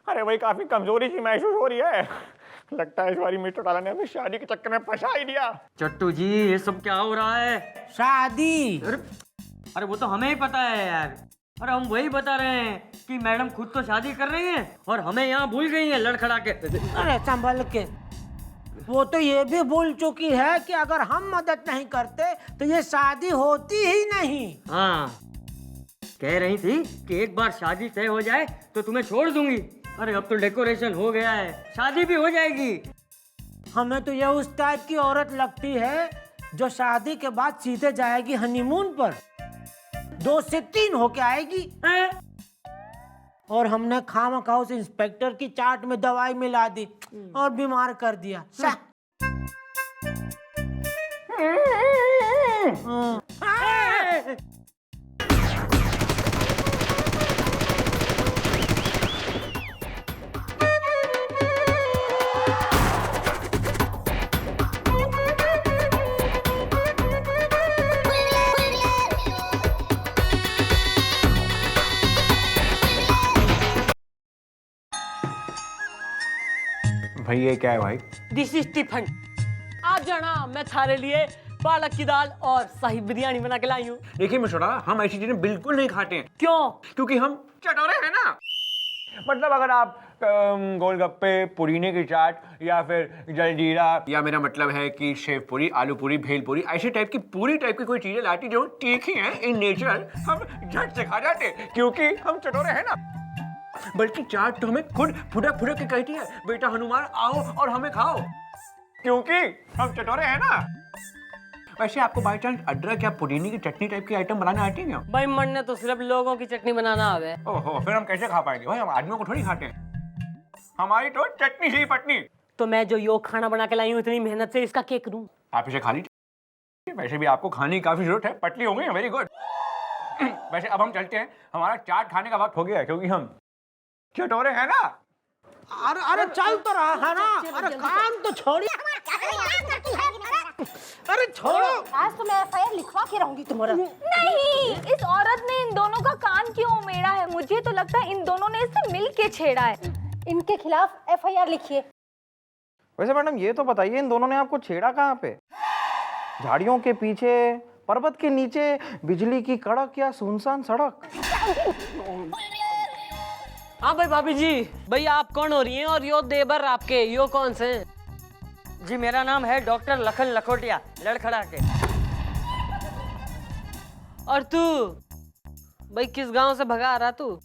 अरे भाई काफी कमजोरी सी महसूस हो रही है। लगता है इस बारी मिस्टर टाला ने हमें शादी के चक्कर में फंसा ही दिया। चट्टू जी ये सब क्या हो रहा है? शादी। अरे वो तो हमें ही पता है यार। अरे हम वही बता रहे हैं कि मैडम खुद तो शादी कर रही हैं और हमें यहाँ भूल गई हैं लड़खड़ा के। अरे संभल के। वो तो ये भी भूल चुकी है कि अगर हम मदद नहीं करते तो ये शादी होती ही नहीं। हाँ, कह रही थी कि एक बार शादी तय हो जाए तो तुम्हें छोड़ दूंगी। अरे अब तो डेकोरेशन हो गया है, शादी भी हो जाएगी। हमें तो ये उस टाइप की औरत लगती है जो शादी के बाद सीधे जाएगी हनीमून पर, 2 से 3 होके आएगी। और हमने खामखा उस इंस्पेक्टर की चाट में दवाई मिला दी और बीमार कर दिया। भाई ये क्या है भाई? This is tiffin. आप जाना मैं थारे लिए पालक की दाल और शाही बिरयानी बना के लाई हूँ। देखिए मिस्टर टाला, हम ऐसी चीजें बिल्कुल नहीं खाते हैं। क्यों? क्योंकि हम चटोरे हैं ना। मतलब अगर आप गोलगप्पे, पुदीने की चाट या फिर जलजीरा, या मेरा मतलब है कि शेव पूरी, आलू पूरी, भेल पूरी, ऐसे टाइप की पूरी टाइप की कोई चीजें लाती जो तीखी हैं इन नेचर, हम झट से खा जाते क्योंकि हम चटोरे हैं ना। बल्कि चाट तो हमें खुद फुदक फुदक के कहती है, बेटा हनुमान आओ और हमें खाओ, क्योंकि हम चटोरे हैं ना। वैसे आपको बाई चांस अदरक या पुदीने की चटनी टाइप की आइटम बनाना आती है क्या? भाई मन ने तो सिर्फ लोगों की चटनी बनाना आवे। ओहो, फिर हम कैसे खा पाएंगे भाई? हम आदमियों को थोड़ी खाते हैं, हमारी तो चटनी ही पटनी। तो मैं जो यो खाना बना के लाई हूँ इतनी मेहनत से, इसका क्या करूँ? आप इसे खा लीजिए, वैसे भी आपको खाने की काफी जरूरत है, पतली हो गई। Very good. वैसे अब हम चलते हैं, हमारा चाट खाने का वक्त हो गया है, क्योंकि हम चटोरे हैं ना। अरे चल तो रहा है ना। अरे काम तो छोड़िए। अरे छोड़ो। आज तो मैं एफआईआर लिखवा के रहूंगी तुम्हारा। नहीं, इस औरत ने इन दोनों का कान क्यों उमेड़ा है? मुझे तो लगता है इन दोनों ने इसे मिल के छेड़ा है। इनके खिलाफ एफआईआर लिखिए। वैसे मैडम ये तो बताइए, इन दोनों ने आपको छेड़ा कहाँ पे? झाड़ियों के पीछे, पर्वत के नीचे, बिजली की कड़क या सुनसान सड़क? हाँ भाई भाभी जी, भाई आप कौन हो रही हैं और यो देवर आपके यो कौन से हैं? जी मेरा नाम है डॉक्टर लखन लखोटिया, लड़खड़ा के। और तू भाई किस गांव से भगा आ रहा तू?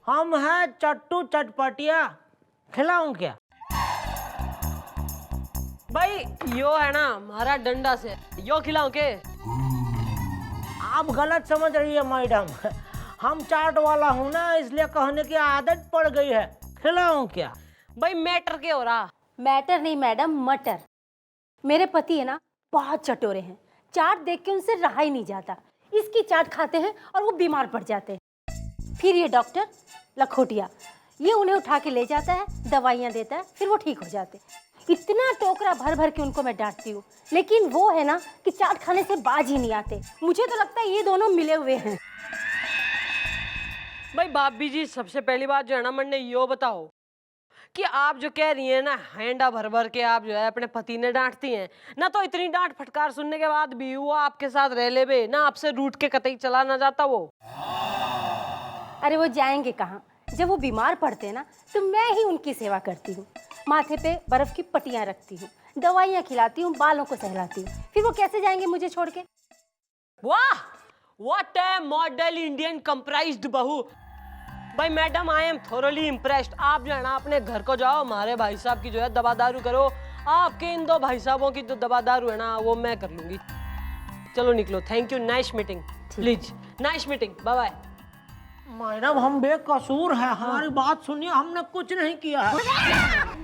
हम हैं चट्टू चटपटिया। खिलाऊं क्या? भाई यो है ना हमारा डंडा से, यो खिलाऊं के? आप गलत समझ रही है मैडम। हम चाट वाला हूँ ना, इसलिए कहने की आदत पड़ गई है। खिलाऊं क्या? भाई मैटर क्या हो रहा? मैटर नहीं मैडम, मटर। मेरे पति है ना बहुत चटोरे हैं, चाट देख के उनसे रहा ही नहीं जाता। इसकी चाट खाते हैं और वो बीमार पड़ जाते हैं। फिर ये डॉक्टर लखोटिया, ये उन्हें उठा के ले जाता है, दवाइयाँ देता है, फिर वो ठीक हो जाते हैं। इतना टोकरा भर भर के उनको मैं डांटती हूँ, लेकिन वो है ना कि चाट खाने से बाज ही नहीं आते। मुझे तो लगता है ये दोनों मिले हुए हैं। भाई भाभी जी, सबसे पहली बात जो है ना मन ने यो बताओ कि आप जो कह रही हैं ना हैंडा भर भर के आप जो है अपने पति ने डांटती हैं ना, तो इतनी डांट फटकार सुनने के बाद भी वो आपके साथ रह ले बे ना, आपसे रूठ के कतई चला ना जाता वो? अरे वो जाएंगे कहाँ? जब वो बीमार पड़ते हैं ना तो मैं ही उनकी सेवा करती हूँ। माथे पे बर्फ की पट्टियाँ रखती हूँ, दवाइयाँ खिलाती हूँ, बालों को सहलाती हूँ। फिर वो कैसे जाएंगे मुझे छोड़ के? वाह, what A model Indian comprised बहू। भाई madam, I am thoroughly impressed. आप जो है ना अपने घर को जाओ, हमारे भाई साहब की जो है दवा दारू करो। आपके इन 2 भाई साहबों की जो दवा दारू है ना वो मैं कर लूंगी। चलो निकलो, thank you, nice meeting. Please, nice meeting, bye bye. Madam हम बेकसूर हैं, हमारी बात सुनिए, हमने कुछ नहीं किया है।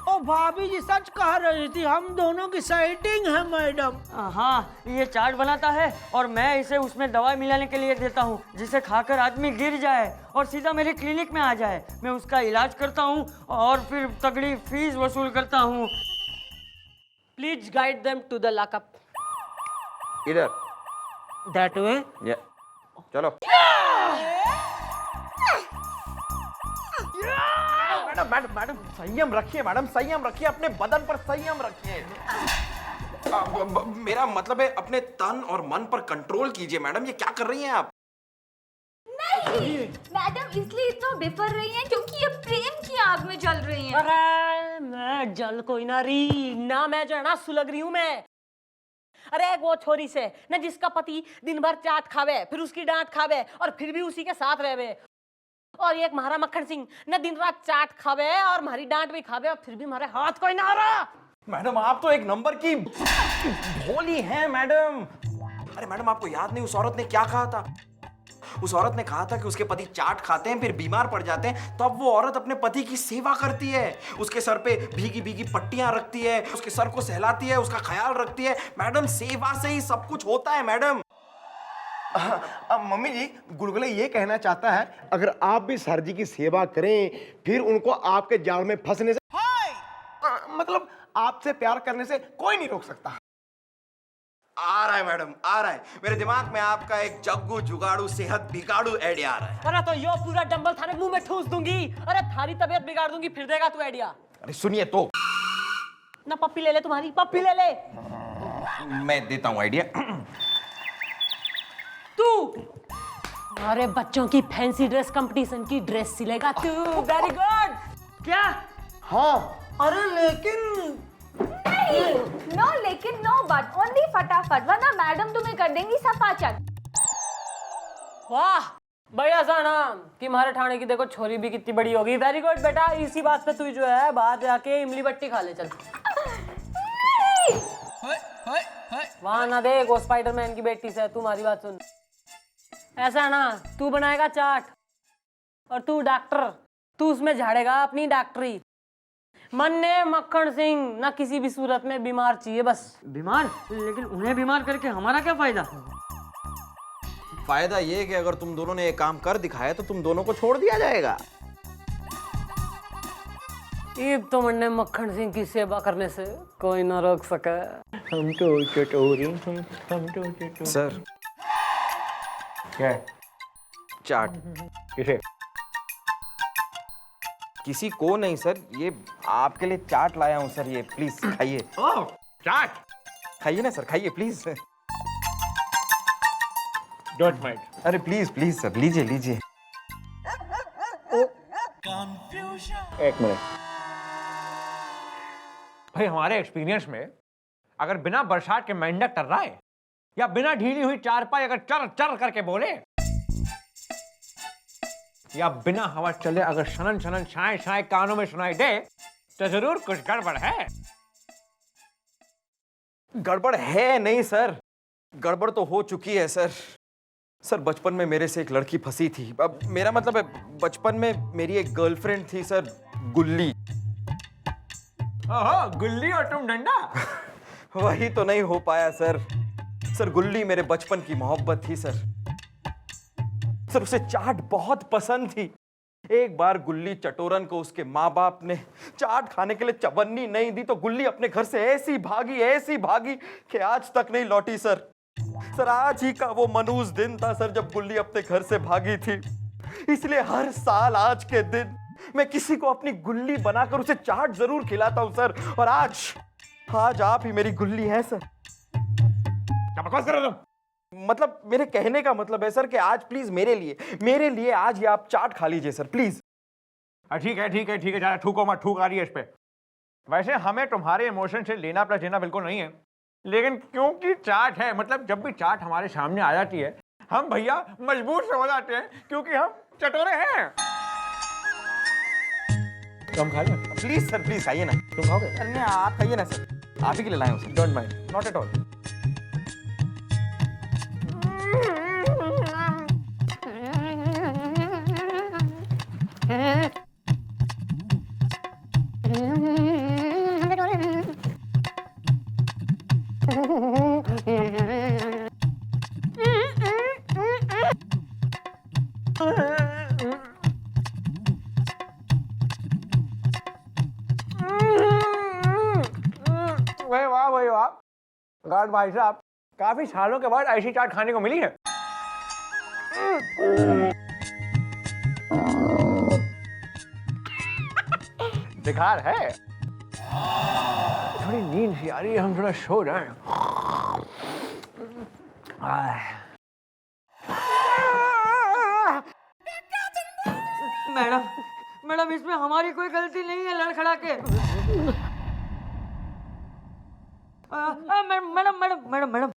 ओ भाभी जी सच कह रही थी, हम दोनों की सेटिंग है मैडम। हाँ, ये चाट बनाता है और मैं इसे उसमें दवाई मिलाने के लिए देता हूँ, जिसे खाकर आदमी गिर जाए और सीधा मेरे क्लिनिक में आ जाए। मैं उसका इलाज करता हूँ और फिर तगड़ी फीस वसूल करता हूँ। Please guide them to the lockup. इधर। That way. चलो। मैडम मैडम मैडम संयम रखिए, मैडम संयम रखिए, अपने बदन पर संयम रखिए। मेरा मतलब है अपने तन और मन पर कंट्रोल कीजिए मैडम, ये क्या कर रही हैं आप? नहीं मैडम इसलिए इतना बिफर रही हैं क्योंकि ये प्रेम की आग में जल रही हैं। अरे मैं जल कोई ना रही ना, मैं जो है ना सुलग रही हूँ मैं। अरे एक वो छोरी से ना जिसका पति दिन भर चाट खावे, फिर उसकी डांट खावे और फिर भी उसी के साथ रहवे, और एक महारा मक्खन सिंह न दिन रात चाट खावे और हमारी डांट भी खावे और फिर भी हमारे हाथ कोई ना आ रहा। मैडम आप तो एक नंबर की भोली हैं मैडम। अरे मैडम आपको याद नहीं उस औरत ने क्या कहा था? उस औरत ने कहा था कि उसके पति चाट खाते हैं फिर बीमार पड़ जाते हैं, तब वो औरत अपने पति की सेवा करती है, उसके सर पे भीगी भीगी पट्टियां रखती है, उसके सर को सहलाती है, उसका ख्याल रखती है। मैडम सेवा से ही सब कुछ होता है मैडम। अब मम्मी जी गुलगुले ये कहना चाहता है अगर आप भी सर जी की सेवा करें फिर उनको आपके जाल में फंसने से मतलब आपसे प्यार करने से कोई नहीं रोक सकता। आ रहा है मैडम, आ रहा है मेरे दिमाग में आपका एक जग्गू जुगाड़ू सेहत बिगाड़ू आइडिया आ रहा है। अरे तो यो पूरा डंबल थारे मुंह में ठूस दूंगी, अरे थारी तबीयत बिगाड़ दूंगी, फिर देगा तू आइडिया। अरे सुनिए तो, ना पप्पी ले ले, तुम्हारी पप्पी ले ले। मैं देता हूँ आइडिया। तू अरे बच्चों की फैंसी ड्रेस कंपटीशन की ड्रेस सिलेगा तू। Very good. क्या? हाँ अरे लेकिन नो लेकिन नो बट ओनली फटाफट, वरना मैडम तुम्हें कर देंगी सपाचक। वाह बढ़िया सा नाम कि हमारे ठाणे की देखो छोरी भी कितनी बड़ी होगी। वेरी गुड बेटा, इसी बात पे तू जो है बाहर जाके इमली बट्टी खा ले चल। वहां ना देख वो स्पाइडरमैन की बेटी से, तू हमारी बात सुन। ऐसा है ना, तू बनाएगा चाट और तू डॉक्टर, तू उसमें झाड़ेगा अपनी डॉक्टरी। मन ने मक्खन सिंह ना किसी भी सूरत में बीमार चाहिए बस। बीमार? लेकिन उन्हें बीमार करके हमारा क्या फायदा? फायदा ये कि अगर तुम दोनों ने ये काम कर दिखाया तो तुम दोनों को छोड़ दिया जाएगा। ईब तो मन ने मक्खन सिंह की सेवा करने से कोई ना रोक सके। हम तो चटोरी, हम तो चटोरी। सर क्या है? चाट किसे? किसी को नहीं सर, ये आपके लिए चाट लाया हूँ सर, ये प्लीज खाइए। ओह चाट, खाइए ना सर, खाइए प्लीज। Don't mind. अरे प्लीज प्लीज सर, लीजिए लीजिए। एक मिनट भाई, हमारे एक्सपीरियंस में अगर बिना बरसात के मेंढक टर रहा है या बिना ढीली हुई चारपाई अगर चर चर करके बोले या बिना हवा चले अगर शनन शनन छाए छाए कानों में सुनाई दे तो जरूर कुछ गड़बड़ है। गड़बड़ है नहीं सर, गड़बड़ तो हो चुकी है सर। सर बचपन में मेरे से एक लड़की फंसी थी। अब मेरा मतलब है बचपन में मेरी एक गर्लफ्रेंड थी सर, गुल्ली। ओहो, गुल्ली और तुम डंडा। वही तो नहीं हो पाया सर। सर गुल्ली मेरे बचपन की मोहब्बत थी सर। सर उसे चाट बहुत पसंद थी। एक बार गुल्ली चटोरन को उसके माँ बाप ने चाट खाने के लिए चवन्नी नहीं दी तो गुल्ली अपने घर से ऐसी भागी कि आज तक नहीं लौटी सर। सर आज ही का वो मनूस दिन था सर जब गुल्ली अपने घर से भागी थी। इसलिए हर साल आज के दिन मैं किसी को अपनी गुल्ली बनाकर उसे चाट जरूर खिलाता हूं सर। और आज आप ही मेरी गुल्ली है सर। क्या बकवास कर रहे हो तुम? मतलब मेरे कहने का मतलब है सर कि आज प्लीज मेरे लिए आज ये आप चाट खा लीजिए सर प्लीज। ठीक है ठीक है ठीक है, ज्यादा थूको मत, थूक आ रही है इस पे। वैसे हमें तुम्हारे इमोशन से लेना प्लस देना बिल्कुल नहीं है, लेकिन क्योंकि चाट है, मतलब जब भी चाट हमारे सामने आ जाती है हम भैया मजबूर से हो जाते हैं क्योंकि हम चटोरे हैं। तुम खा लो प्लीज सर, प्लीज खाइए ना। तुम खाओगे? अरे नहीं आप खाइए ना सर, आप ही के लिए लाए हूं sir. Don't mind, not at all. वाह भाई वाह, गार्ड भाई साहब, काफी सालों के बाद ऐसी चाट खाने को मिली है। बेकार है। थोड़ी नींद सी आ रही है, हम थोड़ा सो जाएं। मैडम मैडम इसमें हमारी कोई गलती नहीं है लड़खड़ा के। Madam madam madam madam madam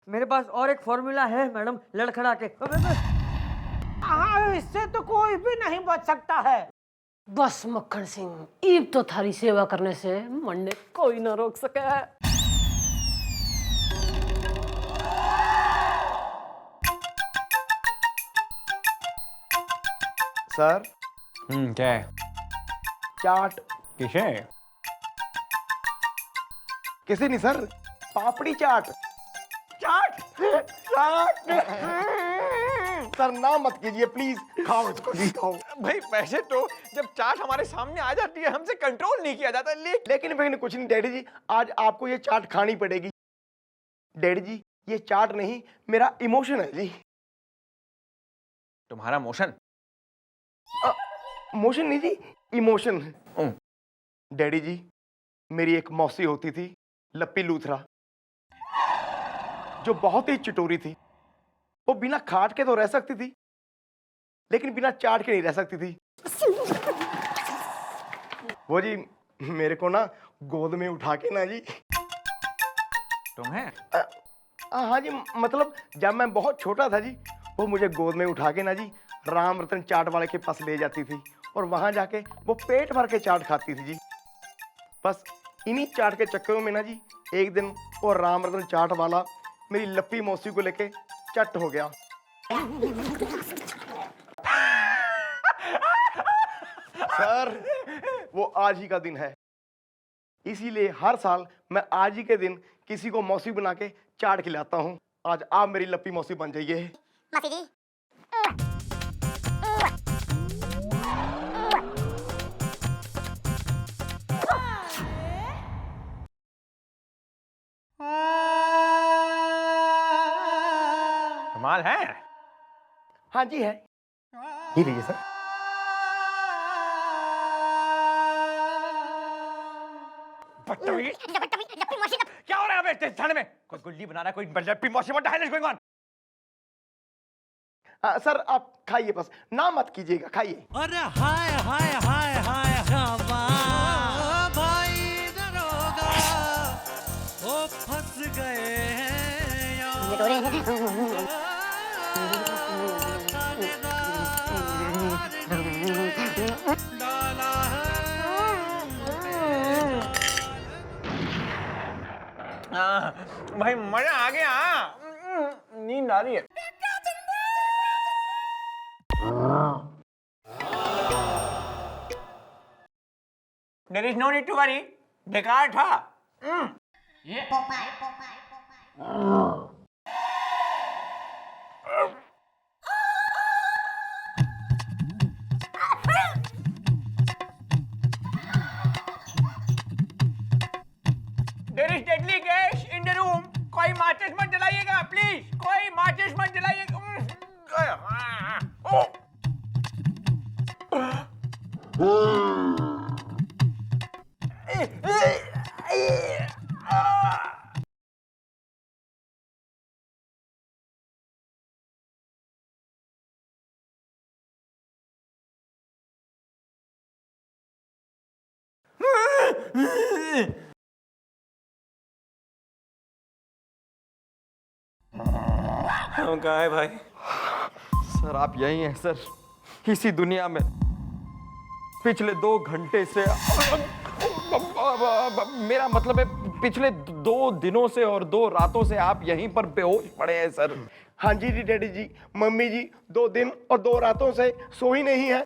मेरे पास और एक फॉर्मूला है मैडम लड़खड़ा के। हाँ, इससे तो कोई भी नहीं बच सकता है। बस मक्खन सिंह, ईब तो थारी सेवा करने से मंडे कोई ना रोक सके। सर क्या है? चाट किसे? किसी नहीं सर, पापड़ी चाट। चाट चाट। सर ना मत कीजिए प्लीज, खाओ इसको जी, खाओ। भाई वैसे तो जब चाट हमारे सामने आ जाती है हमसे कंट्रोल नहीं किया जाता, लेकिन कुछ नहीं डैडी जी, आज आपको ये चाट खानी पड़ेगी। डैडी जी ये चाट नहीं, मेरा इमोशन है जी। तुम्हारा मोशन? मोशन नहीं जी, इमोशन। डैडी जी मेरी एक मौसी होती थी, लप्पी लूथरा, जो बहुत ही चिटोरी थी। वो बिना खाट के तो रह सकती थी, लेकिन बिना चाट के नहीं रह सकती थी। वो जी मेरे को ना गोद में उठा के ना जी। तुम्हें? हाँ जी, मतलब जब मैं बहुत छोटा था जी, वो मुझे गोद में उठा के ना जी राम रतन चाट वाले के पास ले जाती थी, और वहां जाके वो पेट भर के चाट खाती थी जी। बस इन्हीं चाट के चक्करों में ना जी एक दिन वो राम रतन चाट वाला मेरी लप्पी मौसी को लेके चट हो गया। सर वो आज ही का दिन है, इसीलिए हर साल मैं आज ही के दिन किसी को मौसी बना के चाट खिलाता हूँ। आज आप मेरी लप्पी मौसी बन जाइए। मौसी जी। कमाल है। हाँ जी है, ये लीजिए सर। बदतमीज। क्या हो रहा है इतने ठंड में? कोई गुल्ली बना रहा है, कोई लप्पी मौसी, what the hell is going on? Sir आप खाइए, बस ना मत कीजिएगा, खाइए। अरे हाय हाय हाय हाय भाई दरोगा, ओ फंस गए हैं यार। डाला भाई मजा आ गया। नींद आ रही है। There is no need to worry. बेकार था। There is deadly gas in the room. कोई माचिस मत जलाइएगा प्लीज, कोई माचिस मत जलाइएगा। कहाँ है भाई? सर आप यही हैं सर, इसी दुनिया में। पिछले 2 घंटे से मेरा मतलब है पिछले 2 दिनों से और 2 रातों से आप यहीं पर बेहोश पड़े हैं सर। हाँ जी जी डैडी जी, मम्मी जी 2 दिन और 2 रातों से सो ही नहीं है,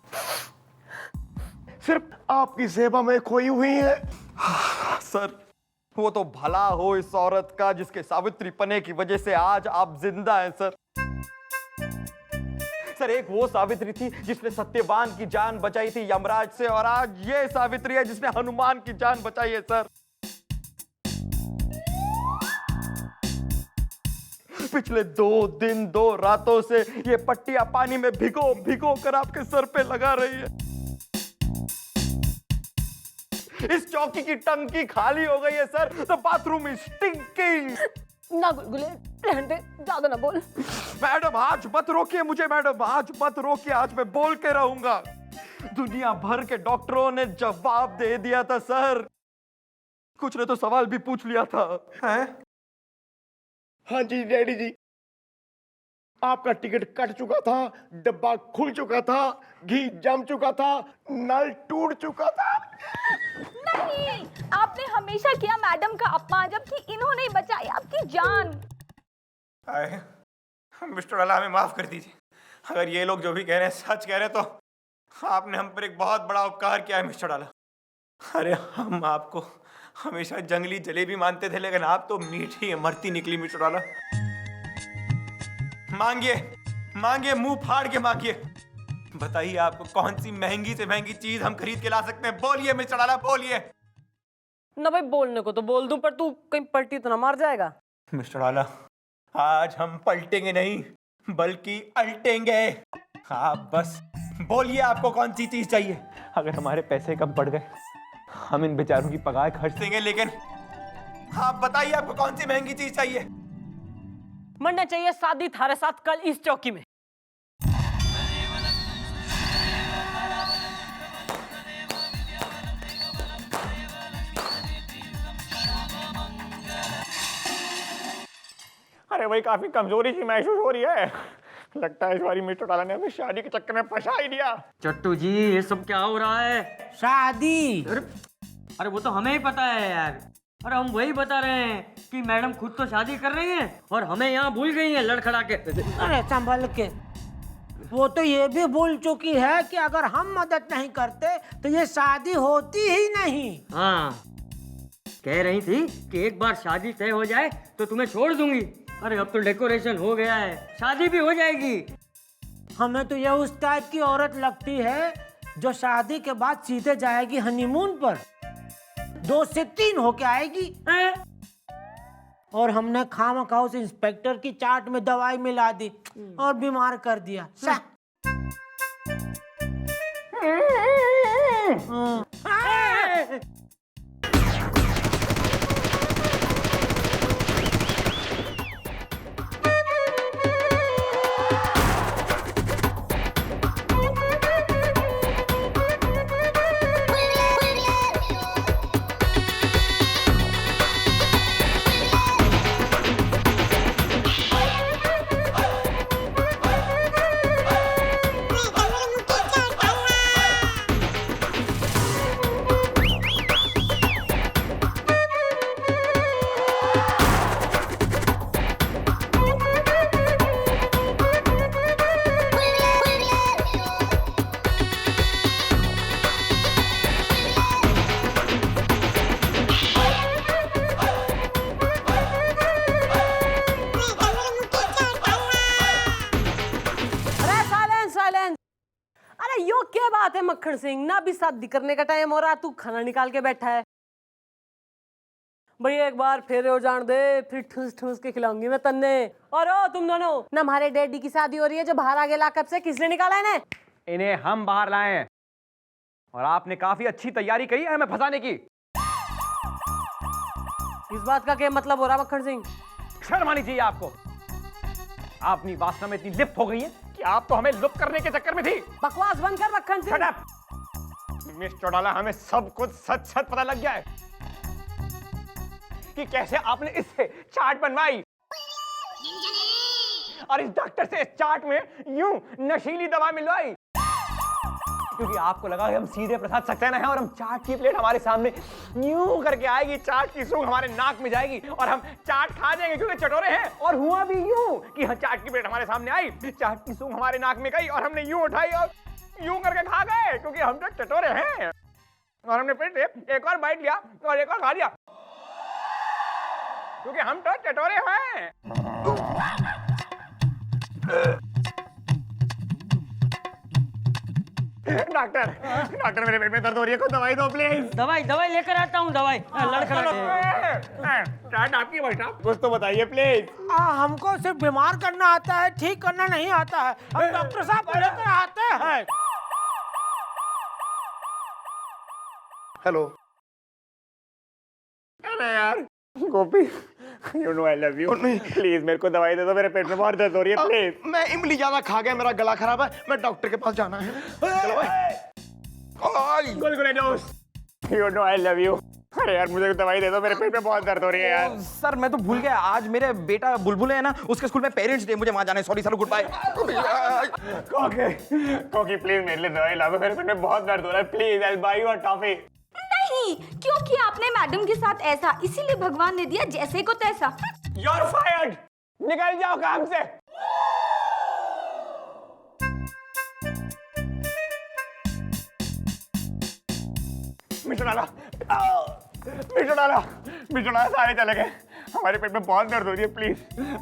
सिर्फ आपकी सेवा में खोई हुई है। सर वो तो भला हो इस औरत का जिसके सावित्री पने की वजह से आज आप जिंदा हैं सर। सर एक वो सावित्री थी जिसने सत्यवान की जान बचाई थी यमराज से, और आज ये सावित्री है जिसने हनुमान की जान बचाई है सर। पिछले 2 दिन 2 रातों से ये पट्टियां पानी में भिगो भिगो कर आपके सर पे लगा रही है। इस चौकी की टंकी खाली हो गई है sir. The bathroom is stinking. ना गुलगुले, रहने दे, ज्यादा ना बोल। मैडम आज मत रोकिए मुझे, मैडम आज मत रोकिए, आज मैं बोल के रहूंगा। दुनिया भर के डॉक्टरों ने जवाब दे दिया था सर, कुछ ने तो सवाल भी पूछ लिया था। हैं? हाँ जी डैडी जी, आपका टिकट कट चुका था, डब्बा खुल चुका था, घी जम चुका था, नल टूट चुका था। नहीं, आपने हमेशा किया मैडम का अपमान, जबकि इन्होंने ही बचाई आपकी जान। मिस्टर अला हमें माफ कर दीजिए, अगर ये लोग जो भी कह रहे हैं सच कह रहे हैं तो आपने हम पर एक बहुत बड़ा उपकार किया है मिस्टर अला। अरे हम आपको हमेशा जंगली जलेबी मानते थे, लेकिन आप तो मीठी मरती निकली मिस्टर अला। मांगिए मांगिए, मुंह फाड़ के मांगिए, बताइए आपको कौन सी महंगी से महंगी चीज हम खरीद के ला सकते हैं। बोलिए मिस्टर अला, बोलिए। ना भाई, बोलने को तो बोल दूं, पर तू कहीं पलटी तो ना मार जाएगा। मिस्टर आला, आज हम पलटेंगे नहीं बल्कि अल्टेंगे। आप बस बोलिए आपको कौन सी चीज चाहिए। अगर हमारे पैसे कम पड़ गए हम इन बेचारों की पगार खर्च देंगे, लेकिन आप बताइए आपको कौन सी महंगी चीज चाहिए। मरना चाहिए शादी थारे साथ कल इस चौकी में। अरे भाई काफी कमजोरी सी महसूस हो रही है, लगता है इस बारी मिस्टर टाला ने हमें शादी के चक्कर में फंसा ही दिया। चट्टू जी ये सब क्या हो रहा है? शादी। अरे वो तो हमें ही पता है यार। अरे हम वही बता रहे हैं कि मैडम खुद तो शादी कर रही हैं और हमें यहाँ भूल गई हैं लड़खड़ा के। अरे संभल के, वो तो ये भी भूल चुकी है कि अगर हम मदद नहीं करते तो ये शादी होती ही नहीं। हाँ, कह रही थी कि एक बार शादी तय हो जाए तो तुम्हें छोड़ दूंगी। अरे अब तो डेकोरेशन हो गया है, शादी भी हो जाएगी। हमें तो ये उस टाइप की औरत लगती है जो शादी के बाद सीधे जाएगी हनीमून पर, 2 से 3 होके आएगी। और हमने खामखा उस इंस्पेक्टर की चाट में दवाई मिला दी और बीमार कर दिया। बात है मक्खन सिंह, ना भी शादी करने का टाइम हो रहा, तू खाना निकाल के बैठा है। भैया एक बार फेरे हो जान दे, फिर ठूस ठूस के खिलाऊंगी मैं तन्ने। और ओ तुम दोनों, ना हमारे डैडी की शादी हो रही है जो बाहर आ गया, कब से किसने निकाला है इन्हें? इन्हें हम बाहर लाए हैं और आपने काफी अच्छी तैयारी करी है हमें फंसाने की। इस बात का क्या मतलब हो रहा मक्खन सिंह? शर्म आनी चाहिए आपको। आप अपनी वासना में इतनी लिप्त हो गई हैं कि आप तो हमें लुप्त करने के चक्कर में थी। बकवास बंद कर मक्खन Singh. Shut up! Miss Chautala, हमें सब कुछ सच सच पता लग गया है कि कैसे आपने इससे चाट बनवाई और इस डॉक्टर से इस चाट में यूं नशीली दवा मिलवाई, क्योंकि आपको लगा कि हम सीधे प्रसाद सक्सेना हैं और हम चाट की प्लेट हमारे सामने यूं करके आएगी, चाट की सूंघ हमारे नाक में जाएगी और हम चाट खा जाएंगे क्योंकि चटोरे हैं। और हुआ भी यूं कि हाँ, चाट की प्लेट हमारे सामने आई, चाट की सूंघ हमारे नाक में गई और हमने यूं उठाई और यूं करके खा गए क्योंकि हम तो चटोरे हैं। और हमने फिर से एक और बाइट लिया और एक और खा लिया क्योंकि हम तो चटोरे हैं। डॉक्टर मेरे पेट में दर्द हो रही है, कुछ दवाई दो प्लीज। दवाई दवाई लेकर आता हूँ, दवाई लड़खड़ा। चाट आपकी भाई साहब, कुछ तो बताइए प्लीज। हमको सिर्फ बीमार करना आता है, ठीक करना नहीं आता है। हम डॉक्टर साहब को लेकर आते हैं। हेलो, रहा है यार। गोपी, you know I love you. Please मेरे को दवाई दे दो, मेरे पेट में बहुत दर्द हो रही है, प्लीज। मैं इमली ज्यादा खा गया, मेरा गला खराब है, मैं डॉक्टर के पास जाना है। चलो भाई। गुलगुले दोस्त, you know I love you. अरे यार मुझे दवाई दे दो, मेरे पेट में बहुत दर्द हो रही है यार। सर मैं तो भूल गया, आज मेरे बेटा बुलबुल है ना, उसके स्कूल में पेरेंट्स डे, मुझे वहां जाना है। Sorry sir, good bye. कोकी प्लीज मेरे लिए दवाई ला दो, मेरे पेट में बहुत दर्द हो रहा है, please I buy you a toffee. नहीं, क्योंकि आपने मैडम के साथ ऐसा, इसीलिए भगवान ने दिया जैसे को तैसा। You're fired! निकल जाओ काम से। मिठुनाला सारे चले गए। हमारे पेट में बहुत दर्द हो रही है, प्लीज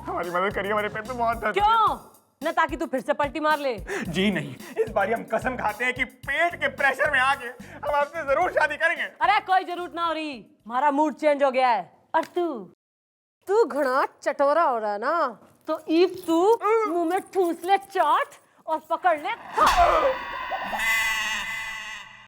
हमारी मदद करिए, हमारे पेट में बहुत दर्द। क्यों न, ताकि तू फिर से पलटी मार ले? जी नहीं, इस बार हम कसम खाते हैं कि पेट के प्रेशर में आके हम आपसे जरूर शादी करेंगे। अरे कोई जरूरत ना हो रही, हमारा मूड चेंज हो गया है। और तू घना चटोरा हो रहा है ना, तो ईव तू मुंह में ठूस ले चाट और पकड़ ले।